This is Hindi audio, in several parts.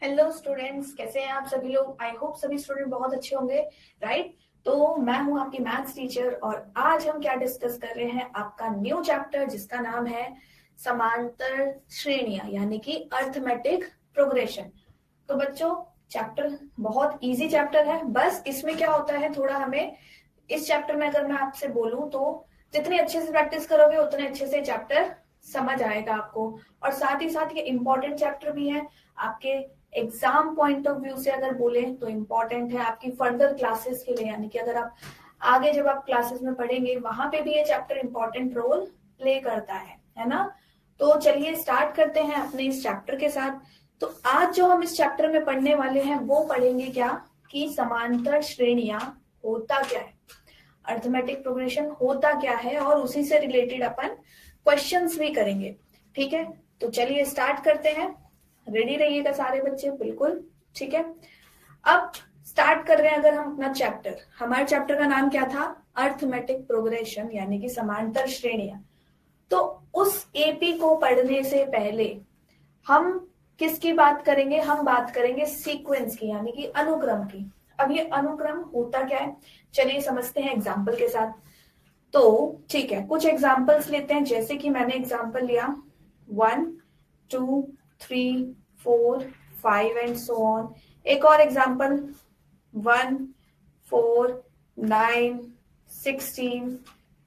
हेलो स्टूडेंट्स, कैसे हैं आप सभी लोग। आई होप सभी स्टूडेंट बहुत अच्छे होंगे, राइट। तो मैं हूं आपकी मैथ्स टीचर और आज हम क्या डिस्कस कर रहे हैं, आपका न्यू चैप्टर जिसका नाम है समांतर श्रेणियां यानी कि अर्थमेटिक प्रोग्रेशन। तो बच्चों, चैप्टर बहुत इजी चैप्टर है। बस इसमें क्या होता है, थोड़ा हमें इस चैप्टर में अगर मैं आपसे बोलूं तो जितनी अच्छे से प्रैक्टिस करोगे उतने अच्छे से चैप्टर समझ आएगा आपको। और साथ ही साथ ये इम्पोर्टेंट चैप्टर भी है आपके एग्जाम पॉइंट ऑफ व्यू से। अगर बोले तो इम्पोर्टेंट है आपकी फर्दर क्लासेस के लिए, यानी कि अगर आप आगे जब आप क्लासेस में पढ़ेंगे वहां पे भी ये चैप्टर इम्पोर्टेंट रोल प्ले करता है ना। तो चलिए स्टार्ट करते हैं अपने इस चैप्टर के साथ। तो आज जो हम इस चैप्टर में पढ़ने वाले हैं वो पढ़ेंगे क्या, कि समांतर श्रेणियां होता क्या है, अर्थमेटिक प्रोग्रेशन होता क्या है, और उसी से रिलेटेड अपन क्वेश्चंस भी करेंगे। ठीक है, तो चलिए स्टार्ट करते हैं। रेडी रहिएगा सारे बच्चे, बिल्कुल ठीक है। अब स्टार्ट कर रहे हैं अगर हम अपना चैप्टर। हमारे चैप्टर का नाम क्या था, अर्थमेटिक प्रोग्रेशन यानी कि समांतर श्रेणियां। तो उस एपी को पढ़ने से पहले हम किसकी बात करेंगे, हम बात करेंगे सीक्वेंस की यानी कि अनुक्रम की। अब ये अनुक्रम होता क्या है, चलिए समझते हैं एग्जाम्पल के साथ। तो ठीक है, कुछ एग्जाम्पल्स लेते हैं। जैसे कि मैंने एग्जाम्पल लिया 1 2 3 4 5 एंड सो ऑन। एक और एग्जाम्पल 1 4 9 16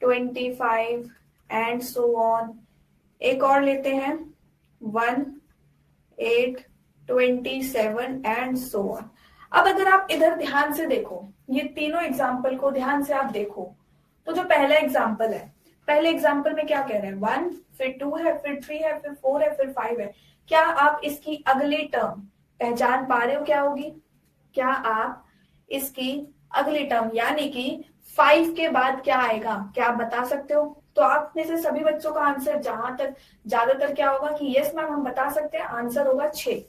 25 एंड सो ऑन। एक और लेते हैं 1 8 27 एंड सो ऑन। अब अगर आप इधर ध्यान से देखो, ये तीनों एग्जाम्पल को ध्यान से आप देखो, तो जो पहला एग्जाम्पल है, पहले एग्जाम्पल में क्या कह रहे हैं, 1 फिर 2 है फिर 3 है फिर 4 है फिर 5 है। क्या आप इसकी अगली टर्म पहचान पा रहे हो क्या होगी? क्या आप इसकी अगली टर्म यानी कि 5 के बाद क्या आएगा, क्या आप बता सकते हो? तो आप में से सभी बच्चों का आंसर जहां तक ज्यादातर क्या होगा कि यस मैम हम बता सकते हैं, आंसर होगा 6,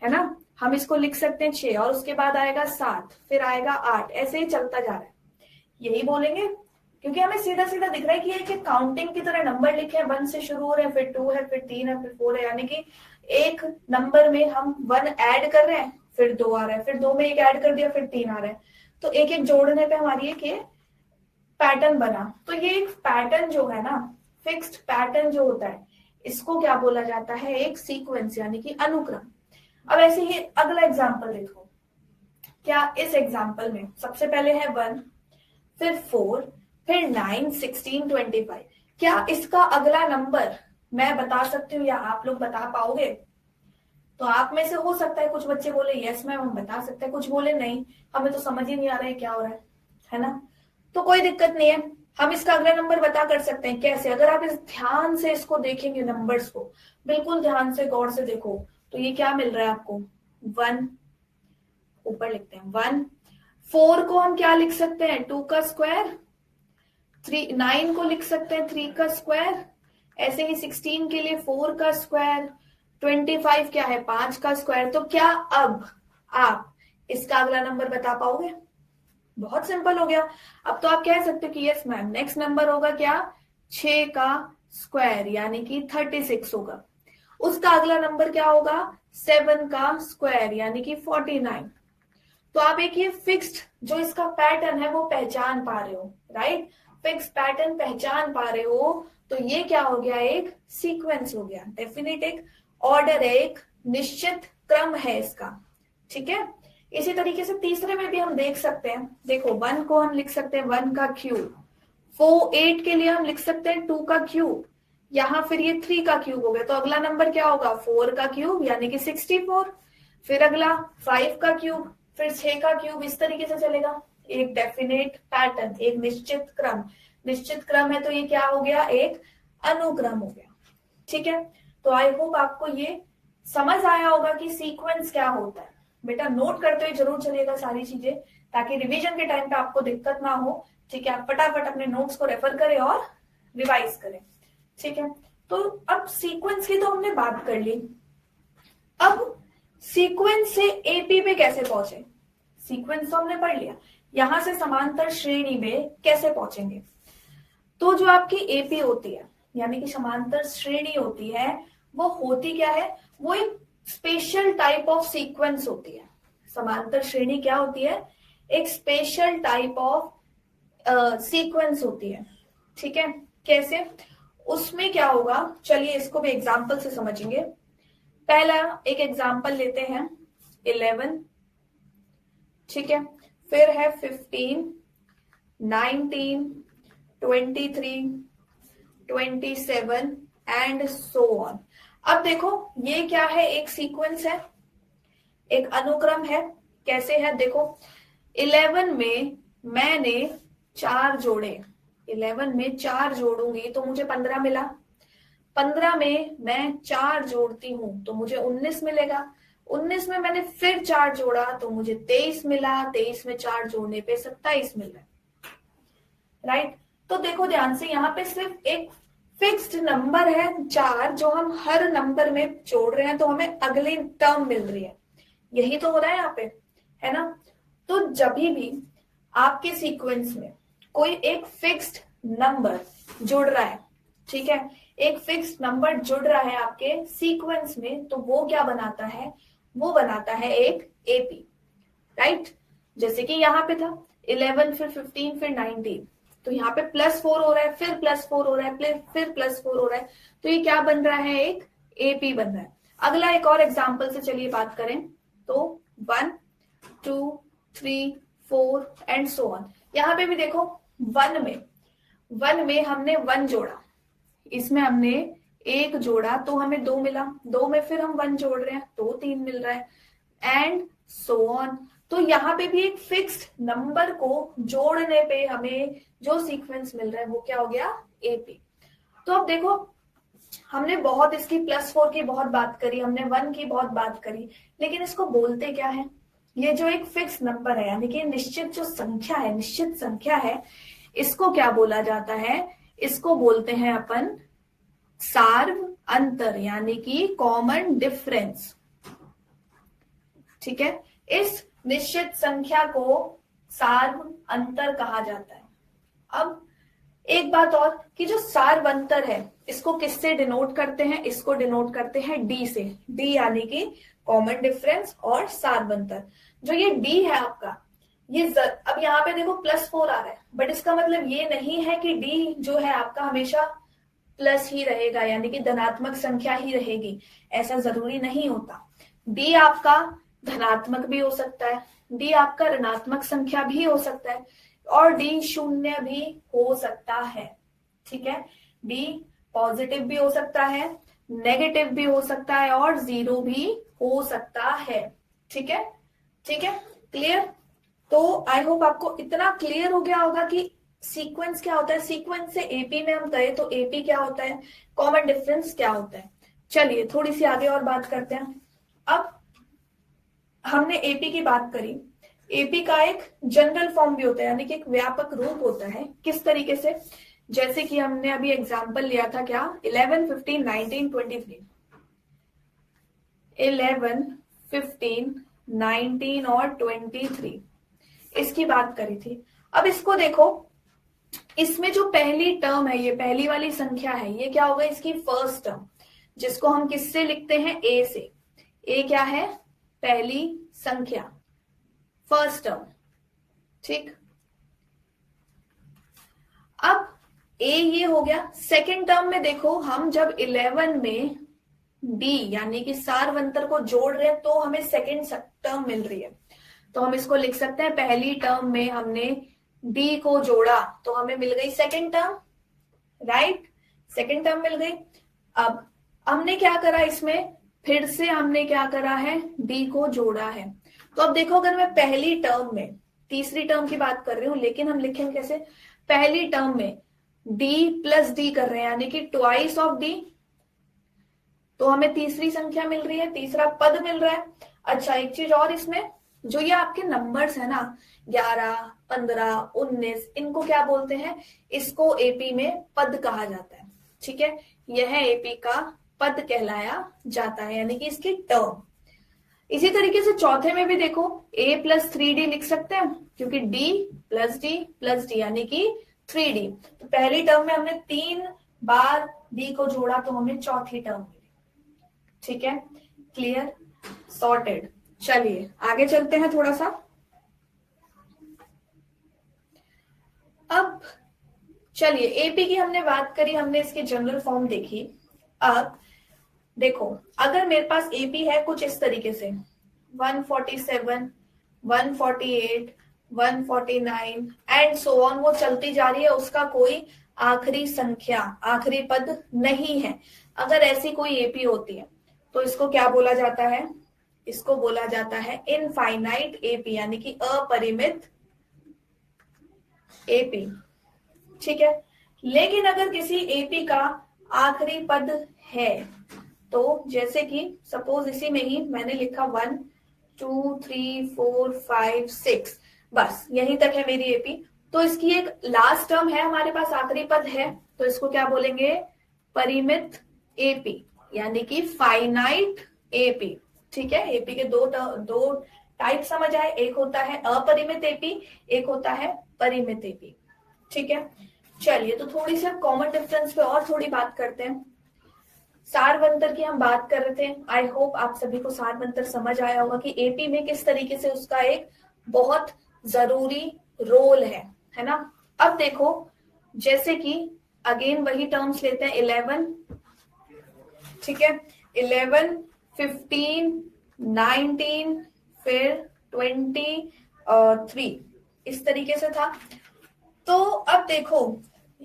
है ना। हम इसको लिख सकते हैं 6 और उसके बाद आएगा 7 फिर आएगा 8, ऐसे ही चलता जा रहा है। यही बोलेंगे क्योंकि हमें सीधा सीधा दिख रहा है कि एक काउंटिंग की तरह नंबर लिखे हैं, 1 से शुरू हो रहे हैं फिर 2 है फिर 3 है फिर 4 है, यानी कि एक नंबर में हम 1 ऐड कर रहे हैं फिर 2 आ रहा है, फिर 2 में एक ऐड कर दिया फिर 3 आ रहा है। तो एक एक जोड़ने पे हमारी एक ये पैटर्न बना। तो ये एक पैटर्न जो है ना, फिक्स्ड पैटर्न जो होता है, इसको क्या बोला जाता है, एक सीक्वेंस यानी कि अनुक्रम। अब ऐसे ही अगला एग्जाम्पल देखो। क्या इस एग्जाम्पल में सबसे पहले है 1 फिर 4 फिर 9 16 25, क्या इसका अगला नंबर मैं बता सकती हूँ या आप लोग बता पाओगे? तो आप में से हो सकता है कुछ बच्चे बोले यस मैम हम बता सकते हैं, कुछ बोले नहीं हमें तो समझ ही नहीं आ रहा है क्या हो रहा है ना। तो कोई दिक्कत नहीं है, हम इसका अगला नंबर बता कर सकते हैं। कैसे? अगर आप इस ध्यान से इसको देखेंगे, नंबर्स को बिल्कुल ध्यान से गौर से देखो, तो ये क्या मिल रहा है आपको, 1 ऊपर लिखते हैं 1। 4 को हम क्या लिख सकते हैं, 2 का स्क्वायर। 9 को लिख सकते हैं 3 का स्क्वायर। ऐसे ही 16 के लिए 4 का स्क्वायर। 25 क्या है, 5 का स्क्वायर। तो क्या अब आप इसका अगला नंबर बता पाओगे? बहुत सिंपल हो गया। अब तो आप कह सकते हो कि यस मैम नेक्स्ट नंबर होगा क्या, 6 का स्क्वायर यानी कि 36 होगा। उसका अगला नंबर क्या होगा, 7 का स्क्वायर यानी कि 49। तो आप एक ये फिक्स्ड जो इसका पैटर्न है वो पहचान पा रहे हो, राइट। फिक्स पैटर्न पहचान पा रहे हो, तो ये क्या हो गया, एक सीक्वेंस हो गया, डेफिनेट एक ऑर्डर है, एक निश्चित क्रम है इसका। ठीक है, इसी तरीके से तीसरे में भी हम देख सकते हैं। देखो 1 को हम लिख सकते हैं 1 का क्यूब। 8 के लिए हम लिख सकते हैं 2 का क्यूब। यहाँ फिर ये 3 का क्यूब हो गया, तो अगला नंबर क्या होगा, 4 का क्यूब यानी कि 64। फिर अगला 5 का क्यूब, फिर 6 का क्यूब, इस तरीके से चलेगा। एक डेफिनेट पैटर्न, एक निश्चित क्रम। निश्चित क्रम है तो ये क्या हो गया, एक अनुक्रम हो गया। ठीक है, तो आई होप आपको ये समझ आया होगा कि सीक्वेंस क्या होता है। बेटा नोट करते हुए जरूर चलिएगा सारी चीजें, ताकि रिवीजन के टाइम पे आपको दिक्कत ना हो। ठीक है, आप फटाफट अपने नोट्स को रेफर करें और रिवाइज करें। ठीक है, तो अब सीक्वेंस की तो हमने बात कर ली। अब सीक्वेंस से एपी पे कैसे पहुंचे, सीक्वेंस तो हमने पढ़ लिया, यहां से समांतर श्रेणी में कैसे पहुंचेंगे। तो जो आपकी एपी होती है यानी कि समांतर श्रेणी होती है, वो होती क्या है, वो एक स्पेशल टाइप ऑफ सीक्वेंस होती है। समांतर श्रेणी क्या होती है? एक स्पेशल टाइप ऑफ सीक्वेंस होती है। ठीक है, कैसे? उसमें क्या होगा, चलिए इसको भी एग्जाम्पल से समझेंगे। पहला एक एग्जाम्पल लेते हैं 11, ठीक है, फिर है 15, 19, 23, 27 एंड सो ऑन। अब देखो ये क्या है, एक सीक्वेंस है, एक अनुक्रम है। कैसे है देखो, 11 में मैंने 4 जोड़े, 11 में 4 जोड़ूंगी तो मुझे 15 मिला। 15 में मैं 4 जोड़ती हूं तो मुझे 19 मिलेगा। 19 में मैंने फिर 4 जोड़ा तो मुझे 23 मिला। 23 में 4 जोड़ने पे 27 मिल रहा है, राइट। तो देखो ध्यान से, यहाँ पे सिर्फ एक फिक्स्ड नंबर है 4, जो हम हर नंबर में जोड़ रहे हैं तो हमें अगली टर्म मिल रही है। यही तो हो रहा है यहाँ पे, है ना। तो जब भी आपके सीक्वेंस में कोई एक फिक्स्ड नंबर जुड़ रहा है, ठीक है, एक फिक्स्ड नंबर जुड़ रहा है आपके सीक्वेंस में, तो वो क्या बनाता है? वो बनाता है एक एपी, राइट। जैसे कि यहाँ पे था 11, फिर 15, फिर 19, तो यहाँ पे +4 हो रहा है, फिर +4 हो रहा है, फिर +4 हो रहा है, तो ये क्या बन रहा है? एक एपी बन रहा है। अगला एक और एग्जाम्पल से चलिए बात करें तो 1, 2, 3, 4 एंड सो ऑन। यहाँ पे भी देखो 1 में हमने 1 जोड़ा, इसमें हमने 1 जोड़ा तो हमें 2 मिला। 2 में फिर हम 1 जोड़ रहे हैं तो 3 मिल रहा है एंड सो ऑन। तो यहाँ पे भी एक फिक्स्ड नंबर को जोड़ने पे हमें जो सीक्वेंस मिल रहा है वो क्या हो गया? एपी। तो अब देखो हमने बहुत इसकी +4 की बहुत बात करी, हमने 1 की बहुत बात करी, लेकिन इसको बोलते क्या है? ये जो एक फिक्स नंबर है, यानी कि निश्चित जो संख्या है, निश्चित संख्या है, इसको क्या बोला जाता है? इसको बोलते हैं अपन सार्व अंतर, यानी कि कॉमन डिफरेंस। ठीक है, इस निश्चित संख्या को सार्व अंतर कहा जाता है। अब एक बात और कि जो सार्व अंतर है इसको किससे डिनोट करते हैं? इसको डिनोट करते हैं डी से। डी यानी कि कॉमन डिफरेंस और सार्व अंतर। जो ये डी है आपका, ये अब यहाँ पे देखो +4 आ रहा है, बट इसका मतलब ये नहीं है कि डी जो है आपका हमेशा प्लस ही रहेगा, यानी कि धनात्मक संख्या ही रहेगी, ऐसा जरूरी नहीं होता। डी आपका धनात्मक भी हो सकता है, डी आपका ऋणात्मक संख्या भी हो सकता है, और डी शून्य भी हो सकता है। ठीक है, डी पॉजिटिव भी हो सकता है, नेगेटिव भी हो सकता है, और 0 भी हो सकता है। ठीक है, ठीक है, क्लियर। तो आई होप आपको इतना क्लियर हो गया होगा कि सीक्वेंस क्या होता है। सीक्वेंस से एपी में हम गए तो एपी क्या होता है, कॉमन डिफरेंस क्या होता है। चलिए थोड़ी सी आगे और बात करते हैं। अब हमने एपी की बात करी, एपी का एक जनरल फॉर्म भी होता है, यानी कि एक व्यापक रूप होता है। किस तरीके से? जैसे कि हमने अभी एग्जांपल लिया था क्या, 11, 15, 19, 23। 11, 15, 19 और 23 इसकी बात करी थी। अब इसको देखो, इसमें जो पहली टर्म है, ये पहली वाली संख्या है, ये क्या होगा? इसकी फर्स्ट टर्म, जिसको हम किससे लिखते हैं? ए से। ए क्या है? पहली संख्या, फर्स्ट टर्म। ठीक, अब ए ये हो गया। सेकेंड टर्म में देखो, हम जब 11 में डी यानी कि सार्व अंतर को जोड़ रहे हैं तो हमें सेकेंड टर्म मिल रही है, तो हम इसको लिख सकते हैं पहली टर्म में हमने डी को जोड़ा तो हमें मिल गई second term, right. Second term मिल गई। अब हमने क्या करा, इसमें फिर से हमने क्या करा है? डी को जोड़ा है। तो अब देखो, अगर मैं पहली टर्म में, तीसरी टर्म की बात कर रही हूं, लेकिन हम लिखेंगे कैसे? पहली टर्म में डी प्लस डी कर रहे हैं, यानी कि ट्वाइस ऑफ डी, तो हमें तीसरी संख्या मिल रही है, तीसरा पद मिल रहा है। अच्छा, एक चीज और, इसमें जो ये आपके नंबर्स है ना, 11, 15, 19, इनको क्या बोलते हैं? इसको एपी में पद कहा जाता है। ठीक है, यह एपी का पद कहलाया जाता है, यानी कि इसकी टर्म। इसी तरीके से चौथे में भी देखो, a + 3d लिख सकते हैं, क्योंकि d + d यानी कि 3d। तो पहली टर्म में हमने 3 बार d को जोड़ा तो हमें चौथी टर्म मिली। ठीक है, क्लियर। सॉर्टेड। चलिए आगे चलते हैं थोड़ा सा। अब चलिए एपी की हमने बात करी, हमने इसकी जनरल फॉर्म देखी। अब देखो अगर मेरे पास एपी है कुछ इस तरीके से 147, 148, 149 एंड सो ऑन, वो चलती जा रही है, उसका कोई आखिरी संख्या, आखिरी पद नहीं है। अगर ऐसी कोई एपी होती है तो इसको क्या बोला जाता है? इसको बोला जाता है इनफाइनाइट एपी, यानी कि अपरिमित एपी। ठीक है, लेकिन अगर किसी एपी का आखिरी पद है, तो जैसे कि सपोज इसी में ही मैंने लिखा 1 2 3 4 5 6, बस यहीं तक है मेरी एपी, तो इसकी एक लास्ट टर्म है, हमारे पास आखिरी पद है, तो इसको क्या बोलेंगे? परिमित एपी, यानी कि फाइनाइट एपी। ठीक है, एपी के दो टाइप समझ आए, एक होता है अपरिमित एपी, एक होता है परिमित एपी। ठीक है, चलिए तो थोड़ी सी कॉमन डिफरेंस पे और थोड़ी बात करते हैं। सारवंतर की हम बात कर रहे थे, आई होप आप सभी को सारवंतर समझ आया होगा कि एपी में किस तरीके से उसका एक बहुत जरूरी रोल है ना। अब देखो जैसे कि अगेन वही टर्म्स लेते हैं 11, ठीक है, 11, 15, 19, फिर 23, इस तरीके से था। तो अब देखो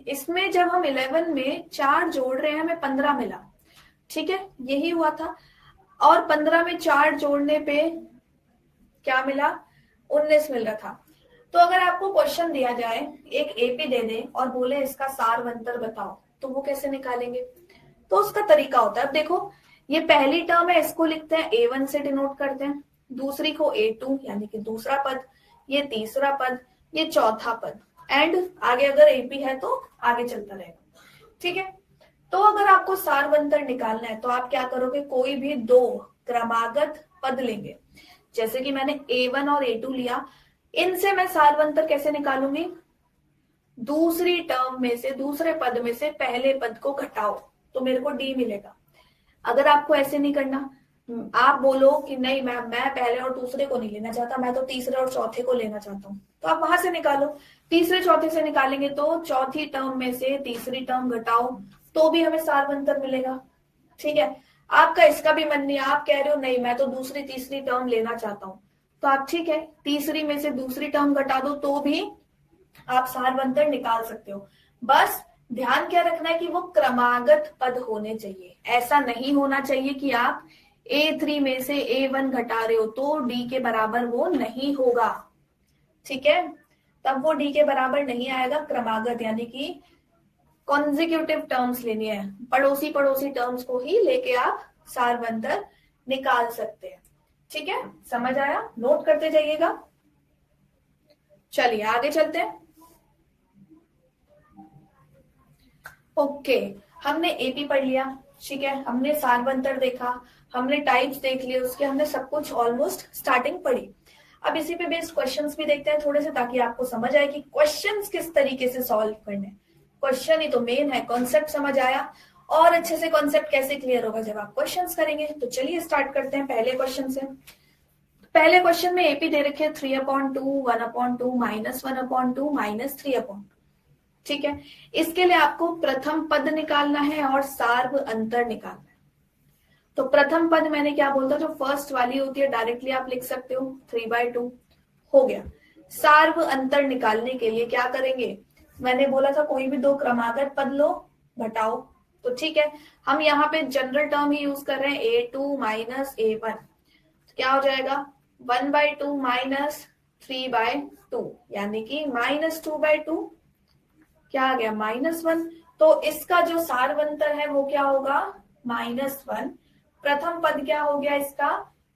इसमें जब हम 11 में 4 जोड़ रहे हैं हमें 15 मिला, ठीक है, यही हुआ था। और 15 में 4 जोड़ने पे क्या मिला? 19 मिल रहा था। तो अगर आपको क्वेश्चन दिया जाए, एक एपी दे दे और बोले इसका सारवंतर बताओ, तो वो कैसे निकालेंगे? तो उसका तरीका होता है, अब देखो ये पहली टर्म है, इसको लिखते हैं A1 से डिनोट करते हैं, दूसरी को A2 यानी कि दूसरा पद, ये तीसरा पद, ये चौथा पद, एंड आगे अगर एपी है तो आगे चलता रहेगा। ठीक है, तो अगर आपको सारवंतर निकालना है तो आप क्या करोगे? कोई भी दो क्रमागत पद लेंगे, जैसे कि मैंने A1 और A2 लिया, इनसे मैं सारवंतर कैसे निकालूंगी? दूसरी टर्म में से, दूसरे पद में से पहले पद को घटाओ तो मेरे को डी मिलेगा। अगर आपको ऐसे नहीं करना, आप बोलो कि नहीं मैं पहले और दूसरे को नहीं लेना चाहता, मैं तो तीसरे और चौथे को लेना चाहता हूँ, तो आप वहां से निकालो। तीसरे चौथे से निकालेंगे तो चौथी टर्म में से तीसरी टर्म घटाओ तो भी हमें सारवंतर मिलेगा। ठीक है, आपका इसका भी मन नहीं, आप कह रहे हो नहीं मैं तो दूसरी तीसरी टर्म लेना चाहता हूँ, तो आप ठीक है तीसरी में से दूसरी टर्म घटा दो तो भी आप सारवंतर निकाल सकते हो। बस ध्यान क्या रखना है कि वो क्रमागत पद होने चाहिए। ऐसा नहीं होना चाहिए कि आप A3 में से A1 घटा रहे हो तो D के बराबर वो नहीं होगा। ठीक है, तब वो D के बराबर नहीं आएगा। क्रमागत यानी कि कॉन्जिक्यूटिव टर्म्स लेनी है, पड़ोसी पड़ोसी टर्म्स को ही लेके आप सारवंतर निकाल सकते हैं। ठीक है, समझ आया? नोट करते जाइएगा। चलिए आगे चलते हैं। ओके, हमने एपी पढ़ लिया, ठीक है, हमने सारवंतर देखा, हमने टाइप्स देख लिए उसके, हमने सब कुछ ऑलमोस्ट स्टार्टिंग पढ़ी। अब इसी पे बेस्ड क्वेश्चंस भी देखते हैं थोड़े से, ताकि आपको समझ आए कि क्वेश्चंस किस तरीके से सॉल्व करने। क्वेश्चन ही तो मेन है, कॉन्सेप्ट समझ आया, और अच्छे से कॉन्सेप्ट कैसे क्लियर होगा जब आप क्वेश्चंस करेंगे। तो चलिए स्टार्ट करते हैं पहले क्वेश्चन से। पहले क्वेश्चन में एपी दे रखे 3/2, 1/2, -1/2, -3/2। ठीक है, इसके लिए आपको प्रथम पद निकालना है और सार्व अंतर निकालना है। तो प्रथम पद मैंने क्या बोलता, जो फर्स्ट वाली होती है डायरेक्टली आप लिख सकते हो 3/2 हो गया। सार्व अंतर निकालने के लिए क्या करेंगे? मैंने बोला था कोई भी दो क्रमागत पद लो घटाओ, तो ठीक है हम यहाँ पे जनरल टर्म ही यूज कर रहे हैं A2 माइनस A1, तो क्या हो जाएगा 1/2 माइनस 3/2, यानी कि -2/2, क्या आ गया -1। तो इसका जो सारवंतर है वो क्या होगा? -1। प्रथम पद क्या हो गया इसका?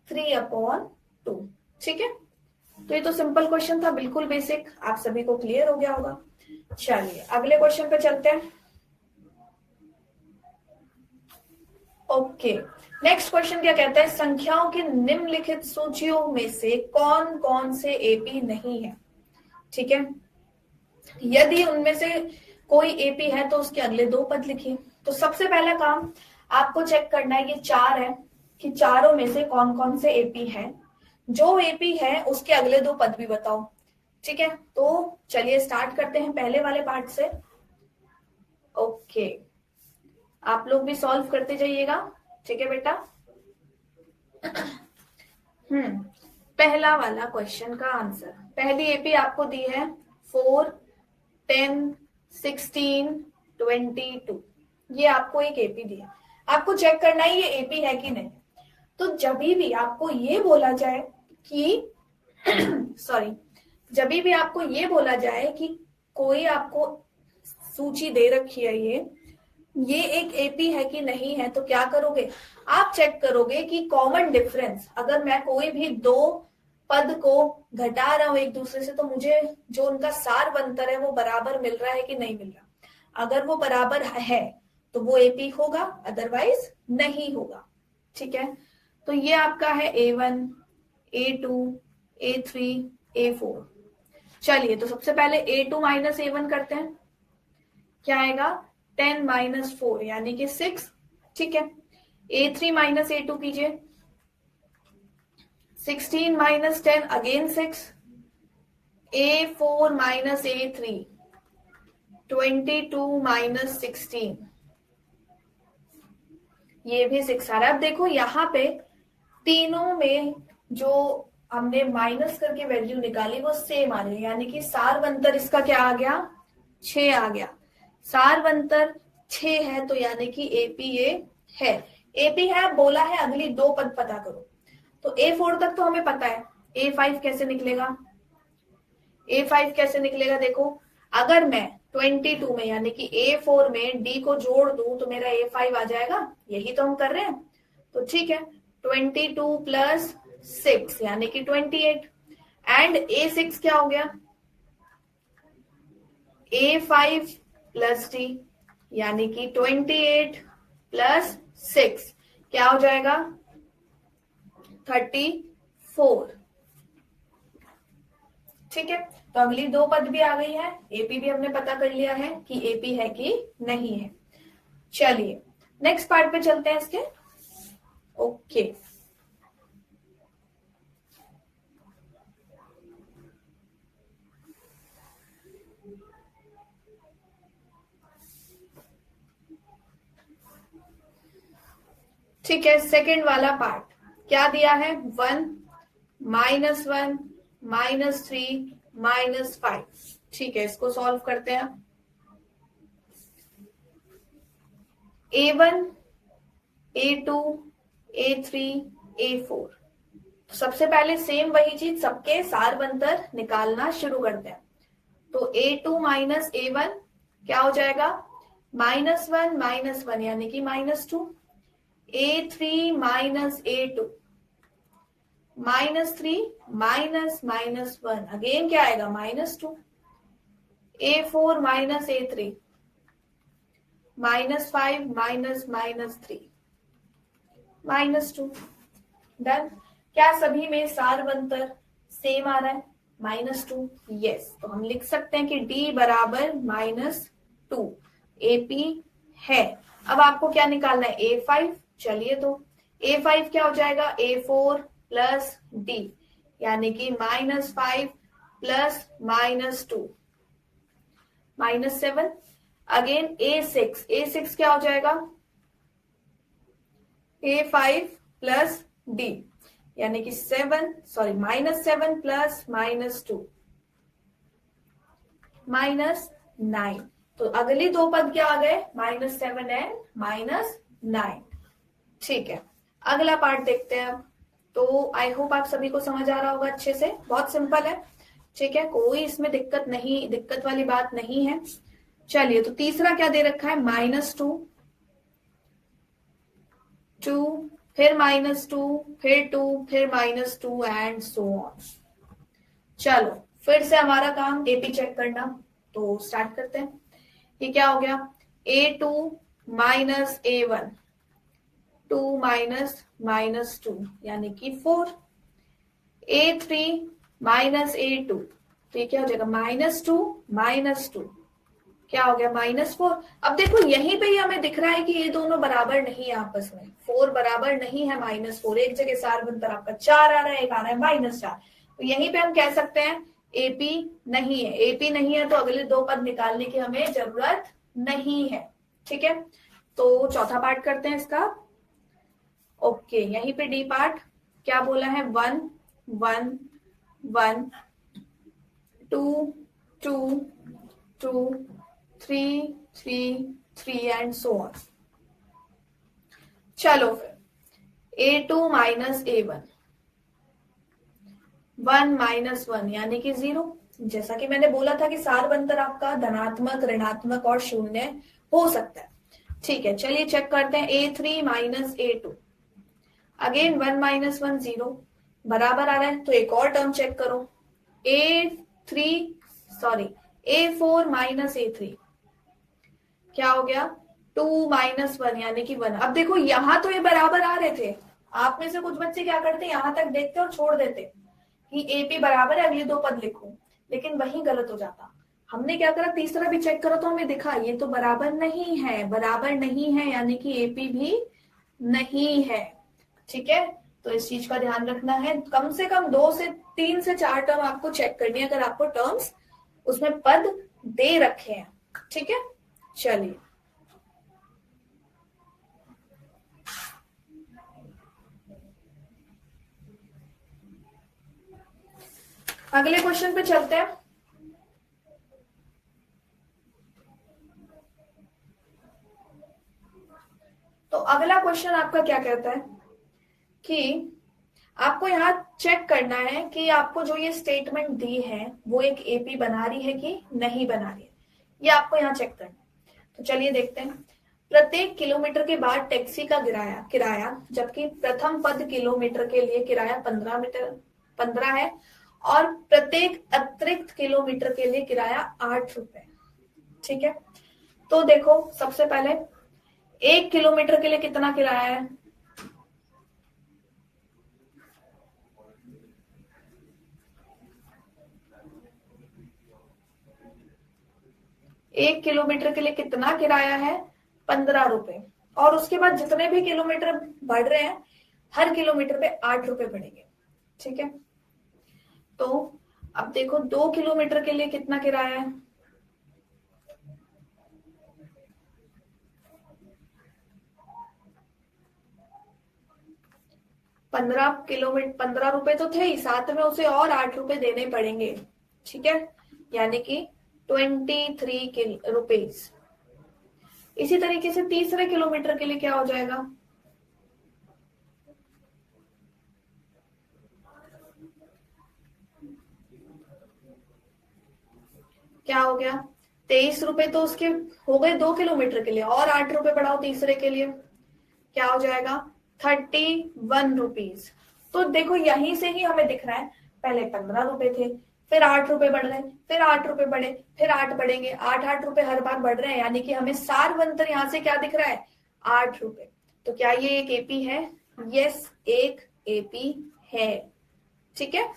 3/2। ठीक है, तो ये तो सिंपल क्वेश्चन था, बिल्कुल बेसिक, आप सभी को क्लियर हो गया होगा। चलिए अगले क्वेश्चन पे चलते हैं। ओके, नेक्स्ट क्वेश्चन क्या कहता है? संख्याओं की निम्नलिखित सूचियों में से कौन कौन से एपी नहीं है। ठीक है, यदि उनमें से कोई एपी है तो उसके अगले दो पद लिखिए। तो सबसे पहला काम आपको चेक करना है, ये 4 है, कि चारों में से कौन कौन से एपी हैं, जो एपी है उसके अगले दो पद भी बताओ। ठीक है, तो चलिए स्टार्ट करते हैं पहले वाले पार्ट से। ओके, आप लोग भी सॉल्व करते जाइएगा। ठीक है बेटा। पहला वाला क्वेश्चन का आंसर, पहली एपी आपको दी है 4, 10, 16, 22। ये आपको एक एपी दी है, आपको चेक करना है ये एपी है कि नहीं। तो जब भी आपको ये बोला जाए कि सॉरी, जब भी आपको ये बोला जाए कि कोई आपको सूची दे रखी है, ये एक एपी है कि नहीं है, तो क्या करोगे, आप चेक करोगे कि कॉमन डिफरेंस, अगर मैं कोई भी दो पद को घटा रहा हूं एक दूसरे से, तो मुझे जो उनका सार बनतर है वो बराबर मिल रहा है कि नहीं मिल रहा। अगर वो बराबर है तो वो एपी होगा, अदरवाइज नहीं होगा। ठीक है, तो ये आपका है A1, A2, A3, A4। चलिए, तो सबसे पहले A2 माइनस A1 करते हैं। क्या आएगा, 10 माइनस 4 यानी कि 6। ठीक है, A3 माइनस A2 कीजिए, 16 minus 10 again 6। A4 minus A3, 22 minus 16, ये भी 6 आ रहा है। अब देखो यहाँ पे तीनों में जो हमने माइनस करके वैल्यू निकाली वो सेम आ रही है, यानी कि सार बनतर इसका क्या आ गया, 6 आ गया। सार बनतर 6 है तो यानी कि एपी ये है। एपी है बोला है, अगली दो पद पता करो। तो A4 तक तो हमें पता है, A5 कैसे निकलेगा, A5 कैसे निकलेगा, देखो अगर मैं 22 में यानी कि A4 में D को जोड़ दूं तो मेरा A5 आ जाएगा, यही तो हम कर रहे हैं। तो ठीक है, 22 प्लस 6 यानी कि 28, एंड A6 क्या हो गया, A5 प्लस D यानी कि 28 प्लस 6 क्या हो जाएगा, 34। ठीक है, तो अगली दो पद भी आ गई है, एपी भी हमने पता कर लिया है कि एपी है कि नहीं है। चलिए नेक्स्ट पार्ट पे चलते हैं इसके। ओके, ठीक है, सेकंड वाला पार्ट क्या दिया है, 1, -1, -3, -5। ठीक है, इसको सॉल्व करते हैं। A1, A2, A3, A4। सबसे पहले सेम वही चीज, सबके सार बनतर निकालना शुरू करते हैं। तो A2 माइनस A1 क्या हो जाएगा, -1 -1 यानी कि -2। A3 माइनस A2, -3 -1 अगेन क्या आएगा, -2। A4 minus A3, -5 -3, -2। डन। क्या सभी में सार बनतर सेम आ रहा है, -2? यस, तो हम लिख सकते हैं कि D बराबर -2 एपी है। अब आपको क्या निकालना है, A5। चलिए, तो A5 क्या हो जाएगा, A4 प्लस D यानी कि -5 प्लस -2, -7। अगेन A6 क्या हो जाएगा, A5 प्लस D यानी कि -7 प्लस -2, -9। तो अगली दो पद क्या आ गए, -7 एंड -9। ठीक है, अगला पार्ट देखते हैं अब। तो आई होप आप सभी को समझ आ रहा होगा अच्छे से, बहुत सिंपल है। ठीक है, कोई इसमें दिक्कत वाली बात नहीं है। चलिए, तो तीसरा क्या दे रखा है, -2, 2, फिर -2, फिर 2, फिर -2 एंड सो ऑन। चलो फिर से हमारा काम एपी चेक करना, तो स्टार्ट करते हैं। ये क्या हो गया, A2 माइनस A1, 2 माइनस -2 यानी कि 4। A3 माइनस A2, तो ये क्या हो जाएगा, -2 -2 क्या हो गया -4। अब देखो यहीं पे ही हमें दिख रहा है कि ये दोनों बराबर नहीं है आपस में, 4 बराबर नहीं है -4, एक जगह सार बनकर आपका 4 आ रहा है, एक आ रहा है -4। तो यहीं पे हम कह सकते हैं एपी नहीं है। एपी नहीं है तो अगले दो पद निकालने की हमें जरूरत नहीं है। ठीक है, तो चौथा पार्ट करते हैं इसका। ओके, यहीं पे डी पार्ट क्या बोला है, 1 1 1 2 2 2 3 3 3 एंड सो ऑन। चलो फिर A2 माइनस A1, 1 माइनस 1 यानी कि 0। जैसा कि मैंने बोला था कि सार बनकर आपका धनात्मक, ऋणात्मक और शून्य हो सकता है। ठीक है, चलिए चेक करते हैं। A3 minus A2, again 1 minus 1 0, बराबर आ रहा है। तो एक और टर्म चेक करो, A4 माइनस A3, क्या हो गया 2 माइनस 1 यानी कि 1। अब देखो यहां तो ये बराबर आ रहे थे, आप में से कुछ बच्चे क्या करते, यहां तक देखते और छोड़ देते कि एपी बराबर है, अगले दो पद लिखो, लेकिन वही गलत हो जाता। हमने क्या करा, तीसरा भी चेक करो तो हमें दिखा ये तो बराबर नहीं है, बराबर नहीं है यानी कि एपी भी नहीं है। ठीक है, तो इस चीज का ध्यान रखना है। कम से कम 2 से 3 से 4 टर्म आपको चेक करनी है, अगर आपको टर्म्स उसमें पद दे रखे हैं। ठीक है, चलिए अगले क्वेश्चन पे चलते हैं। तो अगला क्वेश्चन आपका क्या कहता है कि आपको यहाँ चेक करना है कि आपको जो ये स्टेटमेंट दी है वो एक एपी बना रही है कि नहीं बना रही है, ये आपको यहाँ चेक करना है। तो चलिए देखते हैं। प्रत्येक किलोमीटर के बाद टैक्सी का किराया, जबकि प्रथम पद किलोमीटर के लिए किराया 15 है और प्रत्येक अतिरिक्त किलोमीटर के लिए किराया 8 रुपए। ठीक है, तो देखो सबसे पहले 1 किलोमीटर के लिए कितना किराया है, एक किलोमीटर के लिए कितना किराया है 15 रुपए, और उसके बाद जितने भी किलोमीटर बढ़ रहे हैं हर किलोमीटर पे 8 रुपए बढ़ेंगे। ठीक है, तो अब देखो 2 किलोमीटर के लिए कितना किराया है, 15 रुपए तो थे ही, साथ में उसे और 8 रुपए देने पड़ेंगे। ठीक है, यानी कि 23 रुपीज। इसी तरीके से तीसरे किलोमीटर के लिए क्या हो जाएगा, क्या हो गया 23 रुपए, तो उसके हो गए 2 किलोमीटर के लिए, और 8 रुपए बढ़ाओ तीसरे के लिए, क्या हो जाएगा 31 रुपीज। तो देखो यहीं से ही हमें दिख रहा है, पहले 15 रुपए थे, फिर 8 रुपए बढ़ रहे, फिर 8 रुपए बढ़े, फिर 8 बढ़ेंगे, 8 रुपए हर बार बढ़ रहे हैं, यानी कि हमें सार बनकर यहाँ से क्या दिख रहा है 8 रुपए। तो क्या ये एक एपी है, यस एक एपी है। ठीक है,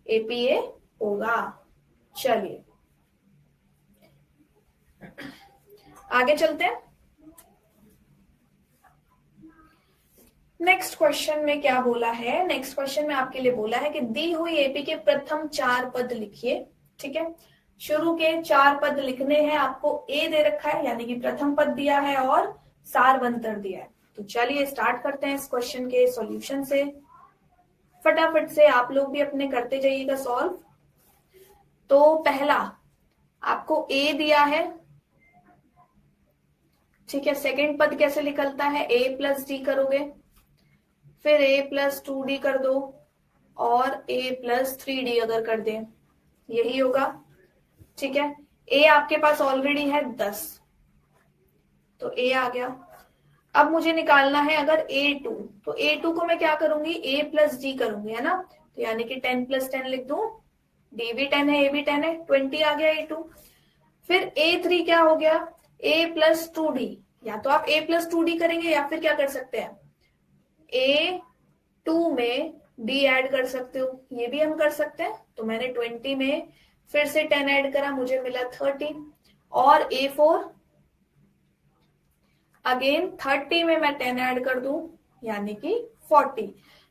एपी ये होगा। चलिए आगे चलते हैं। नेक्स्ट क्वेश्चन में क्या बोला है, नेक्स्ट क्वेश्चन में आपके लिए बोला है कि दी हुई एपी के प्रथम 4 पद लिखिए। ठीक है, शुरू के 4 पद लिखने हैं आपको, ए दे रखा है यानी कि प्रथम पद दिया है और सारवंतर दिया है। तो चलिए स्टार्ट करते हैं इस क्वेश्चन के सॉल्यूशन से। फटाफट से आप लोग भी अपने करते जाइएगा सॉल्व। तो पहला आपको ए दिया है, ठीक है, सेकंड पद कैसे निकलता है, ए प्लस डी करोगे, फिर a प्लस 2d कर दो और a प्लस 3d अगर कर दें, यही होगा। ठीक है, a आपके पास ऑलरेडी है 10, तो a आ गया। अब मुझे निकालना है अगर a2, तो a2 को मैं क्या करूंगी a प्लस d करूंगी, है ना, तो यानी कि 10 प्लस 10 लिख दूं, d भी 10 है a भी 10 है, 20 आ गया a2। फिर a3 क्या हो गया a प्लस 2d, या तो आप a प्लस 2d करेंगे या फिर क्या कर सकते हैं A2 में D ऐड कर सकते हो, ये भी हम कर सकते हैं। तो मैंने 20 में फिर से 10 ऐड करा, मुझे मिला 30, और A4 अगेन 30 में मैं 10 ऐड कर दूं यानी कि 40।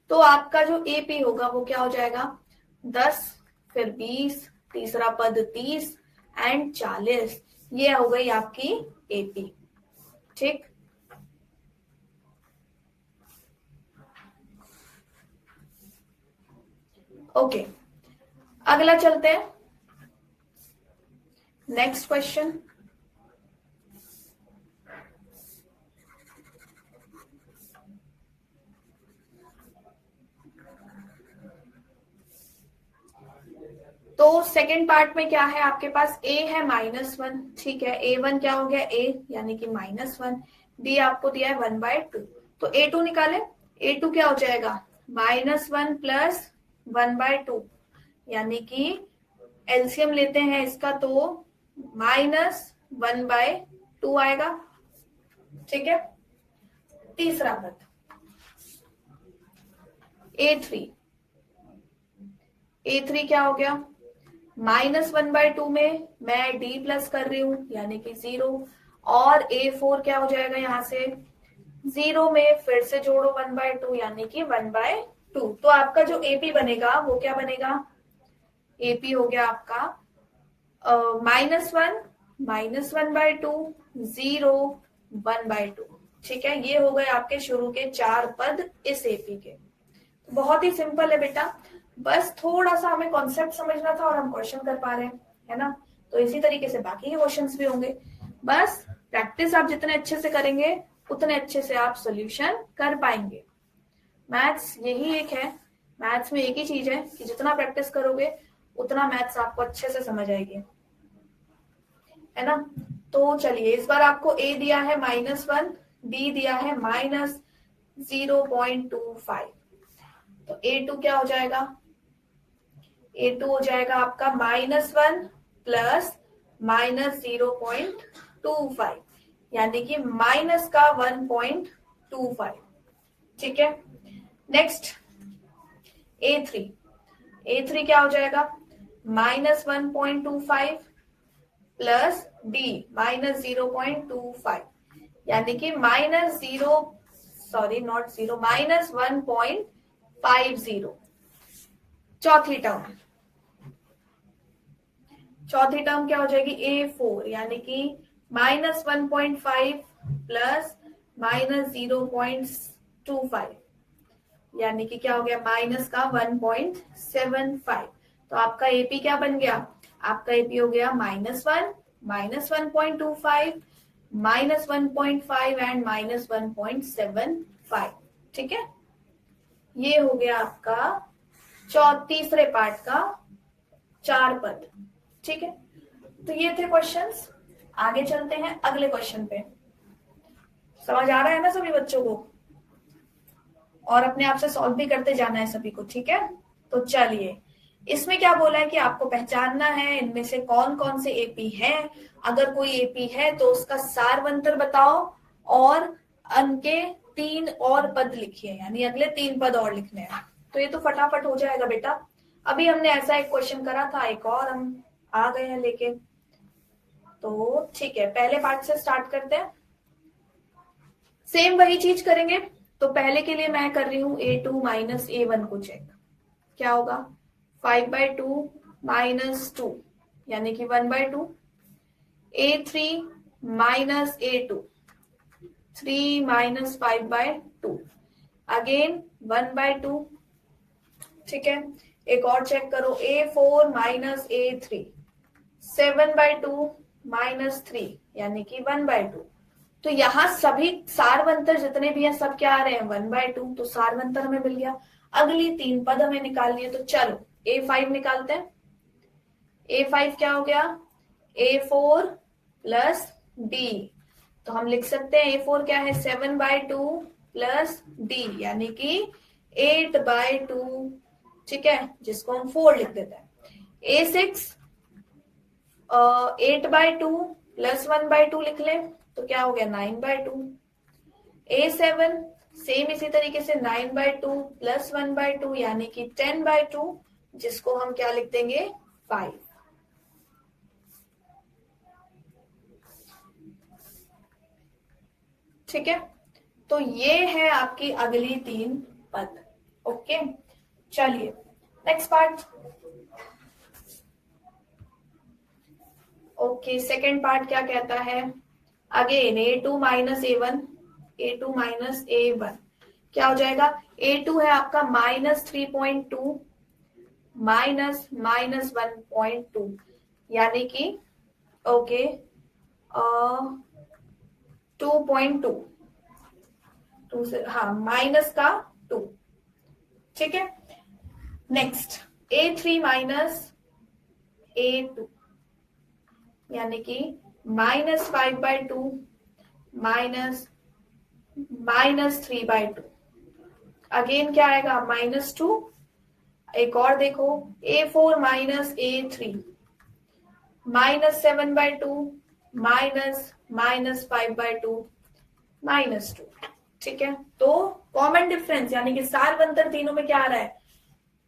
तो आपका जो AP होगा वो क्या हो जाएगा 10, फिर 20, तीसरा पद 30 एंड 40। ये हो गई आपकी AP। ठीक, ओके, अगला चलते हैं नेक्स्ट क्वेश्चन। तो सेकेंड पार्ट में क्या है आपके पास, A है -1, ठीक है, A1 क्या हो गया A यानी कि -1, B आपको दिया है 1/2, तो A2 निकाले। A2 क्या हो जाएगा -1 प्लस 1/2 यानी कि एलसीएम लेते हैं इसका तो -1/2 आएगा। ठीक है, तीसरा पद A3, A3 क्या हो गया -1/2 में मैं D प्लस कर रही हूं यानी कि 0, और A4 क्या हो जाएगा यहां से 0 में फिर से जोड़ो 1/2 यानी कि 1/2। तो आपका जो AP बनेगा वो क्या बनेगा, AP हो गया आपका -1, -1/2, 0, 1/2। ठीक है, ये हो गए आपके शुरू के 4 पद इस AP के। बहुत ही सिंपल है बेटा, बस थोड़ा सा हमें कॉन्सेप्ट समझना था और हम क्वेश्चन कर पा रहे हैं, है ना। तो इसी तरीके से बाकी के क्वेश्चंस भी होंगे, बस प्रैक्टिस आप जितने अच्छे से करेंगे उतने अच्छे से आप सॉल्यूशन कर पाएंगे। मैथ्स यही एक है, मैथ्स में एक ही चीज है कि जितना प्रैक्टिस करोगे उतना मैथ्स आपको अच्छे से समझ आएगी, है ना। तो चलिए, इस बार आपको A दिया है -1, B दिया है -0.25, तो A2 क्या हो जाएगा, A2 हो जाएगा आपका -1 प्लस -0.25 यानी कि माइनस का 1.25। ठीक है, नेक्स्ट A3, A3 क्या हो जाएगा -1.25 प्लस D -0.25 यानी कि -1.50। चौथी टर्म क्या हो जाएगी A4 यानी कि -1.5 प्लस -0.25 यानी कि क्या हो गया माइनस का 1.75। तो आपका AP क्या बन गया, आपका AP हो गया -1, -1.25, -1.5 एंड -1.75। ठीक है, ये हो गया आपका तीसरे पार्ट का 4 पद। ठीक है, तो ये थे क्वेश्चंस। आगे चलते हैं अगले क्वेश्चन पे। समझ आ रहा है ना सभी बच्चों को, और अपने आप से सॉल्व भी करते जाना है सभी को। ठीक है, तो चलिए, इसमें क्या बोला है कि आपको पहचानना है इनमें से कौन कौन से AP हैं। अगर कोई AP है तो उसका सारवंतर बताओ और उनके 3 और पद लिखिए, यानी अगले 3 पद और लिखने हैं। तो ये तो फटाफट हो जाएगा बेटा, अभी हमने ऐसा एक क्वेश्चन करा था, एक और हम आ गए हैं लेके। तो ठीक है, पहले पार्ट से स्टार्ट करते हैं, सेम वही चीज करेंगे। तो पहले के लिए मैं कर रही हूं A2 माइनस A1 को चेक, क्या होगा 5/2 -2 यानी कि 1/2। A3 minus A2, 3 minus 5/2 again 1/2। ठीक है, एक और चेक करो A4 माइनस A3, 7/2 -3 यानी कि 1/2। तो यहाँ सभी सारवंतर जितने भी हैं सब क्या आ रहे हैं 1/2, तो सारवंतर हमें मिल गया। अगली 3 पद हमें निकालनी है, तो चलो A5 निकालते हैं। A5 क्या हो गया A4 प्लस D, तो हम लिख सकते हैं A4 क्या है 7/2 प्लस D यानी कि 8/2। ठीक है, जिसको हम 4 लिख देते हैं। A6 8/2 प्लस 1/2 लिख ले, तो क्या हो गया 9/2। A7 सेम इसी तरीके से 9/2 प्लस 1/2 यानी कि 10/2, जिसको हम क्या लिख देंगे 5। ठीक है, तो ये है आपकी अगली 3 पद। ओके, चलिए next part. Okay, second part क्या कहता है? Again A2 minus A1, A2 minus A1 क्या हो जाएगा? A2 है आपका -3.2 माइनस -1.2, यानी कि ओके 2.2, टू से हाँ माइनस का 2। ठीक है, नेक्स्ट A3 माइनस A2 यानी कि -5/2 माइनस -3/2। अगेन क्या आएगा? -2। एक और देखो, A4 माइनस A3 -7/2 माइनस -5/2 -2। ठीक है, तो कॉमन डिफरेंस यानी कि सारवंतर तीनों में क्या आ रहा है?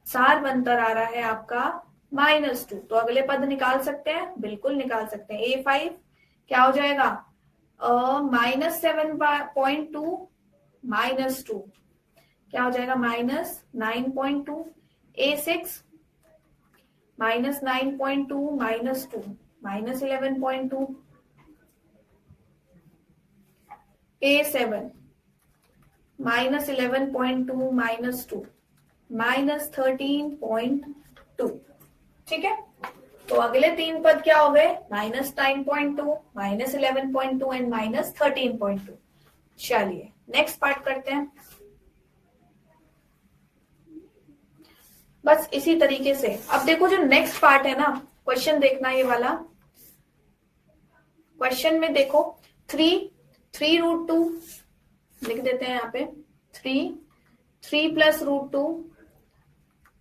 सारवंतर आ रहा है आपका -2। तो अगले पद निकाल सकते हैं, बिल्कुल निकाल सकते हैं। A5 क्या हो जाएगा? -7.2 -2 क्या हो जाएगा? -9.2। A6 -9.2 -2 -11.2। A7 -11.2 -2 -13.2। ठीक है, तो अगले 3 पद क्या हो गए? -9.2 -11.2 एंड -13.2। चलिए नेक्स्ट पार्ट करते हैं। बस इसी तरीके से अब देखो, जो नेक्स्ट पार्ट है ना, क्वेश्चन देखना ये वाला। क्वेश्चन में देखो 3√2 लिख देते हैं यहाँ पे। 3 +√2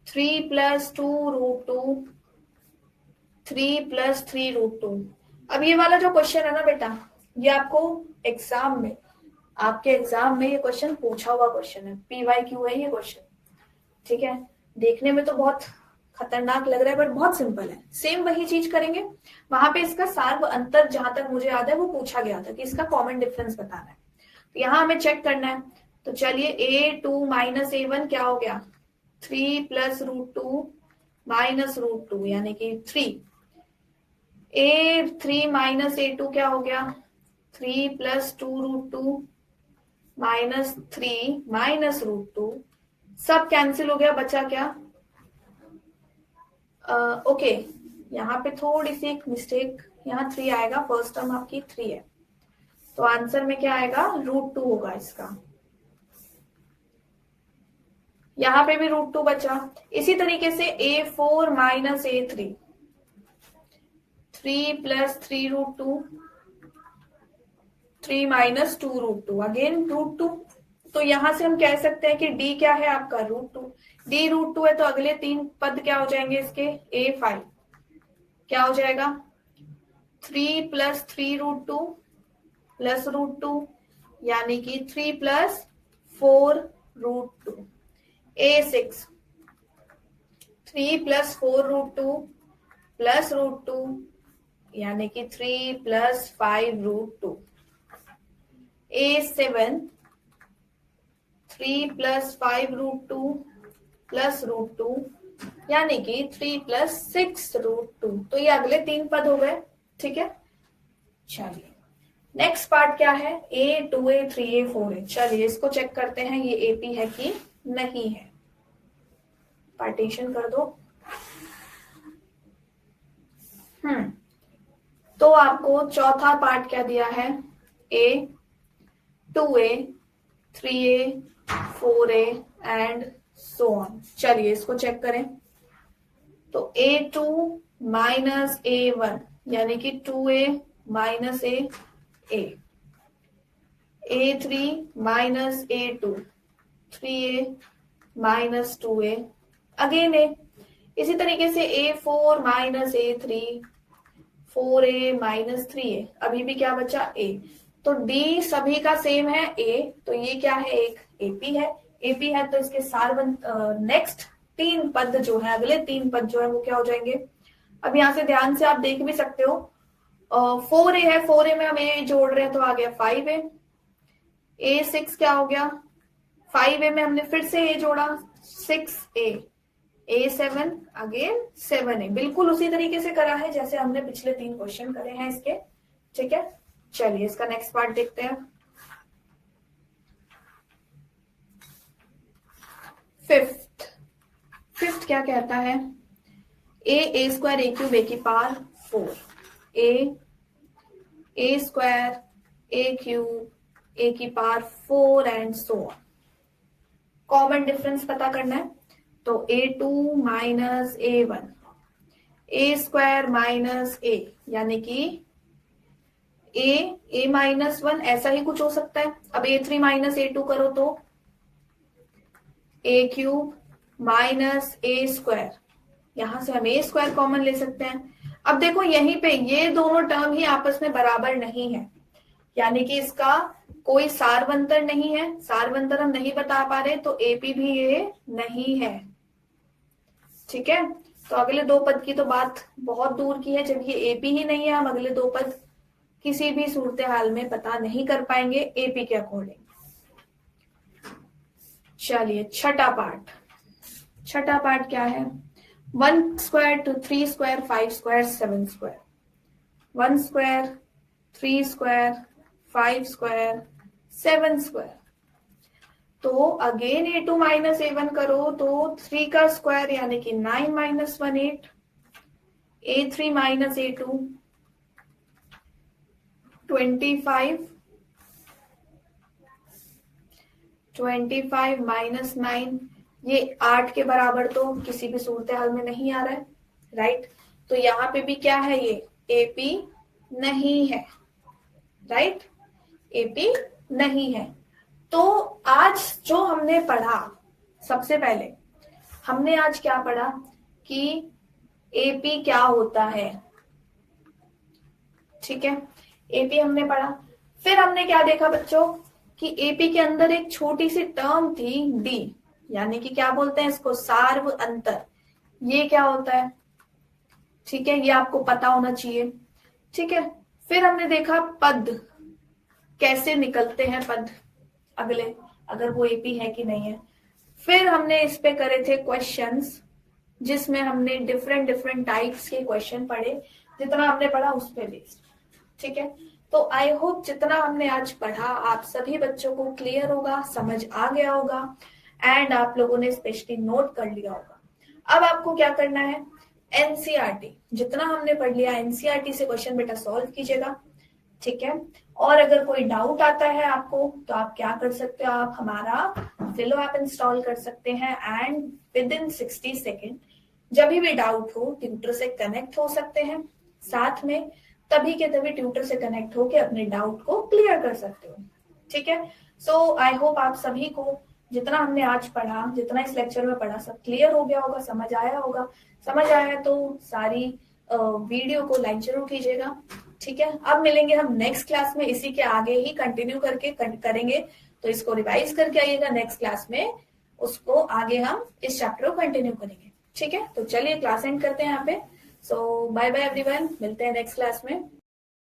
3 + 2√2 3 + 3√2। अब ये वाला जो क्वेश्चन है ना बेटा, ये आपको एग्जाम में, आपके एग्जाम में ये क्वेश्चन पूछा हुआ क्वेश्चन है, PYQ है ये क्वेश्चन। ठीक है, देखने में तो बहुत खतरनाक लग रहा है, बट बहुत सिंपल है। सेम वही चीज करेंगे। वहां पे इसका सार्व अंतर जहां तक मुझे याद है वो पूछा गया था कि इसका कॉमन डिफरेंस बताना है, तो यहाँ हमें चेक करना है। तो चलिए A2 माइनस A1 क्या हो गया? 3 + √2 माइनस √2 यानी कि 3। A3 माइनस A2 क्या हो गया? 3 + 2√2 माइनस 3 माइनस √2। सब कैंसिल हो गया, बचा क्या? ओके, यहाँ पे थोड़ी सी एक मिस्टेक, यहाँ 3 आएगा, फर्स्ट टर्म आपकी 3 है, तो आंसर में क्या आएगा? √2 होगा इसका। यहाँ पे भी √2 बचा। इसी तरीके से A4 minus A3 3 + 3√2 3 minus 2√2 again √2। तो यहां से हम कह सकते हैं कि D क्या है आपका? √2। D √2 है, तो अगले 3 पद क्या हो जाएंगे इसके? A5 क्या हो जाएगा? 3 + 3√2 प्लस √2 यानी कि 3 + 4√2। A6 3 + 4√2 प्लस √2 यानी कि 3 + 5√2। A7 3 + 5√2 प्लस √2 यानी कि 3 + 6√2। तो ये अगले 3 पद हो गए। ठीक है, चलिए नेक्स्ट पार्ट क्या है? A2A 3A 4A। चलिए इसको चेक करते हैं, ये AP है कि नहीं है। पार्टीशन कर दो। तो आपको चौथा पार्ट क्या दिया है? A2A 3A 4A and so on. चलिए इसको चेक करें। तो A2 माइनस A1 यानी कि 2A minus A A3 minus A2 3A minus 2A again A। इसी तरीके से A4 minus A3 4A minus 3A। अभी भी क्या बचा? A। तो D सभी का सेम है A, तो ये क्या है? एक AP है। AP है तो इसके सार नेक्स्ट 3 पद जो है, अगले 3 पद जो है वो क्या हो जाएंगे? अब यहाँ से ध्यान से आप देख भी सकते हो। 4A है, 4A में हम A जोड़ रहे हैं तो आ गया 5A। A6 क्या हो गया, 5A में हमने फिर से A जोड़ा, 6A, A7 अगेन 7A, बिल्कुल उसी तरीके से करा है जैसे हमने पिछले 3 क्वेश्चन करे हैं इसके। ठीक है, चलिए इसका नेक्स्ट पार्ट देखते हैं। फिफ्थ क्या कहता है, ए स्क्वायर ए क्यूब ए की पावर 4, ए स्क्वायर ए क्यूब ए की power 4 and so on. Common difference पता करना है, तो A2 माइनस A1, ए स्क्वायर माइनस ए, यानी कि ए माइनस 1, ऐसा ही कुछ हो सकता है। अब A3 माइनस A2 करो तो ए क्यूब माइनस ए स्क्वायर, यहां से हम ए स्क्वायर कॉमन ले सकते हैं। अब देखो यहीं पे ये दोनों टर्म ही आपस में बराबर नहीं है, यानी कि इसका कोई सारवंतर नहीं है, सारवंतर हम नहीं बता पा रहे, तो एपी भी ये नहीं है। ठीक है, तो अगले दो पद की तो बात बहुत दूर की है, जब ये एपी ही नहीं है हम अगले दो पद किसी भी सूरत हाल में पता नहीं कर पाएंगे एपी के अकॉर्डिंग। चलिए छठा पार्ट क्या है, 1 square to 3 square 5 square 7 square, 1 square 3 square 5 square 7 square. तो अगेन A2 माइनस A1 करो तो 3 का स्क्वायर यानी कि 9 minus 1 8, A3 minus A2 25 minus 9, ये 8 के बराबर तो किसी भी सूरत हाल में नहीं आ रहा है, राइट। तो यहाँ पे भी क्या है, ये एपी नहीं है, राइट, एपी नहीं है। तो आज जो हमने पढ़ा, सबसे पहले हमने आज क्या पढ़ा कि एपी क्या होता है। ठीक है, एपी हमने पढ़ा। फिर हमने क्या देखा बच्चों कि एपी के अंदर एक छोटी सी टर्म थी डी, यानी कि क्या बोलते हैं इसको, सार्व अंतर। ये क्या होता है, ठीक है, ये आपको पता होना चाहिए। ठीक है, फिर हमने देखा पद कैसे निकलते हैं, पद अगले, अगर वो एपी है कि नहीं है। फिर हमने इस पे करे थे क्वेश्चंस, जिसमें हमने डिफरेंट टाइप्स के क्वेश्चन पढ़े, जितना हमने पढ़ा उस पे बेस्ड। ठीक है, तो आई होप जितना हमने आज पढ़ा आप सभी बच्चों को क्लियर होगा, समझ आ गया होगा, एंड आप लोगों ने स्पेशली नोट कर लिया होगा। अब आपको क्या करना है, एनसीईआरटी जितना हमने पढ़ लिया, एनसीईआरटी से क्वेश्चन बेटा सॉल्व कीजिएगा। ठीक है, और अगर कोई डाउट आता है आपको तो आप क्या कर सकते हो, आप हमारा फिलो ऐप इंस्टॉल कर सकते हैं, एंड विद इन 60 सेकेंड जब भी डाउट हो ट्यूटर से कनेक्ट हो सकते हैं, साथ में तभी के तभी ट्यूटर से कनेक्ट होकर अपने डाउट को क्लियर कर सकते हो। ठीक है, सो आई होप आप सभी को जितना हमने आज पढ़ा, जितना इस लेक्चर में पढ़ा, सब क्लियर हो गया होगा, समझ आया होगा। समझ आया तो सारी वीडियो को लाइक जरूर कीजिएगा। ठीक है, अब मिलेंगे हम नेक्स्ट क्लास में, इसी के आगे ही कंटिन्यू करके करेंगे, तो इसको रिवाइज करके आइएगा नेक्स्ट क्लास में, उसको आगे हम इस चैप्टर को कंटिन्यू करेंगे। ठीक है, तो चलिए क्लास एंड करते हैं यहाँ पे। सो बाय बाय एवरीवन, मिलते हैं नेक्स्ट क्लास में।